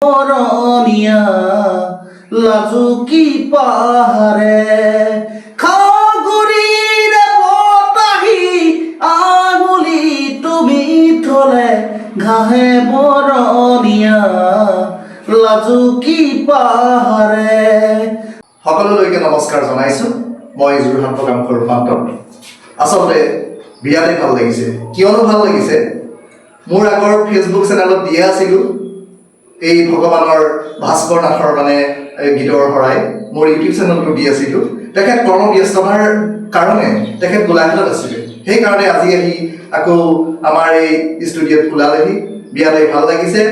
মৰণিয়া লাজুকি পাহাৰে খাগুৰিৰে বতাহি আঙুলি তুমি থলে ঘাহে মৰণিয়া লাজুকি পাহাৰে। সকলোলৈকে নমস্কাৰ জনাইছোঁ। মই যোৰহাট প্ৰকাশৰ ৰূপান্তৰ। আচলতে বিৰাটেই ভাল লাগিছে। কিয়নো ভাল লাগিছে, মোৰ আগৰ ফেচবুক চেনেলত দিয়া আছিলোঁ এই ভগৱানৰ ভাস্কৰ নাথৰ গীতৰ শৰাই মোৰ ইউটিউব চেনেলটো দি আছিলোঁ। তেখেত কৰ্মব্যস্ততাৰ কাৰণে তেখেত গোলাঘাটত আছিলে। সেইকাৰণে আজি আহি আকৌ আমাৰ এই ষ্টুডিঅ'ত ওলালেহি। বিৰাটেই ভাল লাগিছে।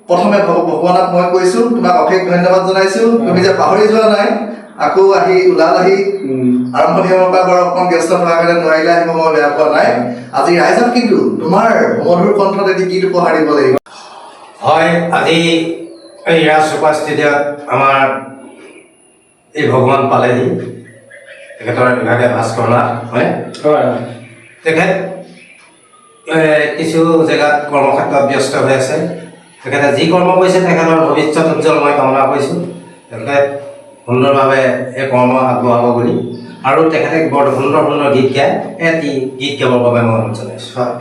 প্ৰথমে ভগৱানক মই কৈছোঁ, তোমাক অশেষ ধন্যবাদ জনাইছোঁ। তুমি যে পাহৰি যোৱা নাই, আকৌ আহি ওলালাহি। আৰম্ভণি পৰা বাৰু অকণমান ব্যস্ত থকাৰ কাৰণে নোৱাৰিলে আহিব, মই বেয়া পোৱা নাই। আজি ৰাইজক কিন্তু তোমাৰ মধুৰ কণ্ঠতেদি গীত উপহাৰ দিব লাগিব। হয়, আজি এই ৰাজচোপা ষ্টেডিয়ামত আমাৰ এই ভগৱান পালেহি। তেখেতৰ ইভাগে ভাস্কৰ নাথ, হয় হয়। তেখেত কিছু জেগাত কৰ্মক্ষেত্ৰত ব্যস্ত হৈ আছে। তেখেতে যি কৰ্ম কৰিছে তেখেতৰ ভৱিষ্যত উজ্জ্বল মই কামনা কৰিছোঁ। তেখেতে সুন্দৰভাৱে এই কৰ্ম আগবঢ়াব বুলি, আৰু তেখেতে বৰ সুন্দৰ সুন্দৰ গীত গায়। এটি গীত গাবৰ বাবে মই অনুৰোধ জনাইছোঁ। হয়,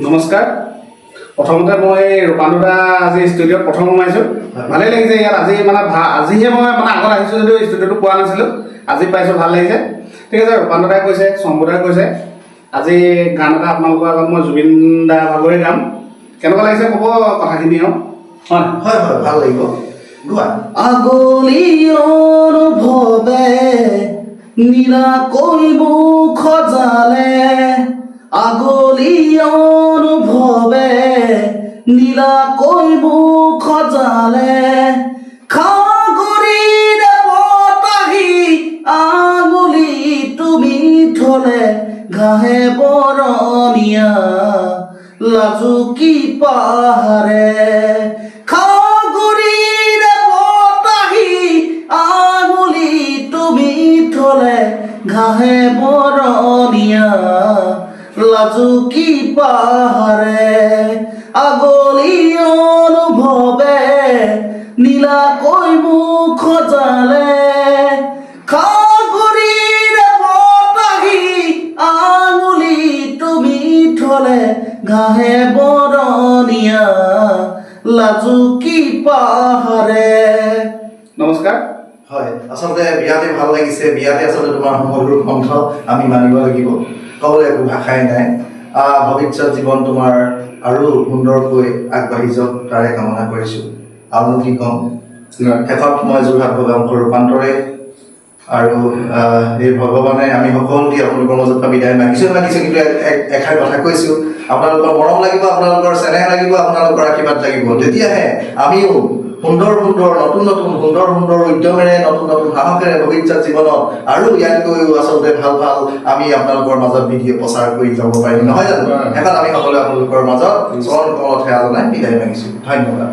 নমস্কাৰ। প্ৰথমতে মই ৰূপান্তৰ দা আজি ষ্টুডিঅ'ত প্ৰথম সোমাইছোঁ। ভালেই লাগিছে ইয়াত। আজিহে মই আগত আহিছোঁ যদিও ষ্টুডিঅ'টো পোৱা নাছিলোঁ, আজি পাইছোঁ, ভাল লাগিছে। ঠিক আছে, ৰূপান্তৰ দাই কৈছে, শম্ভুদাই কৈছে আজি গান এটা আপোনালোকৰ আগত মই জুবিন দা ভাগৰে গাম। কেনেকুৱা লাগিছে ক'ব কথাখিনি আৰু। হয় হয় হয়, ভাল লাগিব। আগলি অনুভৱে নীলাকৈ মুখ জালে, আগলি অনুভৱে নীলাকৈ মুখ জালে, খাগুৰিৰে বতাহি আঙুলি তুমি থলে ঘাহে বৰণীয়া লাজুকি পাহাৰে, খাগুৰিৰে বতাহি আঙুলি তুমি থলে ঘাহে বৰণীয়া লাজুকি পাহাৰে, আগলি অনুভৱে নীলাকৈ মুখ জালে, খাগুৰিৰে বতাহি আঙুলি তুমি থলে ঘাহে বৰণীয়া লাজুকি পাহাৰে। নমস্কাৰ। হয়, আচলতে বিৰাটেই ভাল লাগিছে। বিৰাটেই আচলতে তোমাৰ মধুৰ কণ্ঠ আমি মানিব লাগিব, ক'বলৈ একো ভাষাই নাই। ভৱিষ্যত জীৱন তোমাৰ আৰু সুন্দৰকৈ আগবাঢ়ি যাওক তাৰে কামনা কৰিছোঁ। আৰু কি ক'ম, শেষত মই যোৰহাট প্ৰকাশৰ ৰূপান্তৰে আৰু এই ভগৱানে আমি সকলোকে আপোনালোকৰ মাজত পৰা বিদায় মাগিছোঁ, কিন্তু এষাৰ কথা কৈছোঁ, আপোনালোকৰ মৰম লাগিব, আপোনালোকৰ চেনেহ লাগিব, আপোনালোকৰ আশীৰ্বাদ লাগিব। তেতিয়াহে আমিও সুন্দৰ সুন্দৰ নতুন নতুন সুন্দৰ সুন্দৰ উদ্যমেৰে নতুন নতুন সাহসেৰে ভৱিষ্যত জীৱনত আৰু ইয়াতকৈও আচলতে ভাল ভাল আমি আপোনালোকৰ মাজত ভিডিঅ' প্ৰচাৰ কৰি যাব পাৰিম, নহয় জানো? শেষত আমি সকলোৱে আপোনালোকৰ মাজত চৰণ কমলত সেৱা জনাই বিদায় মাগিছোঁ। ধন্যবাদ।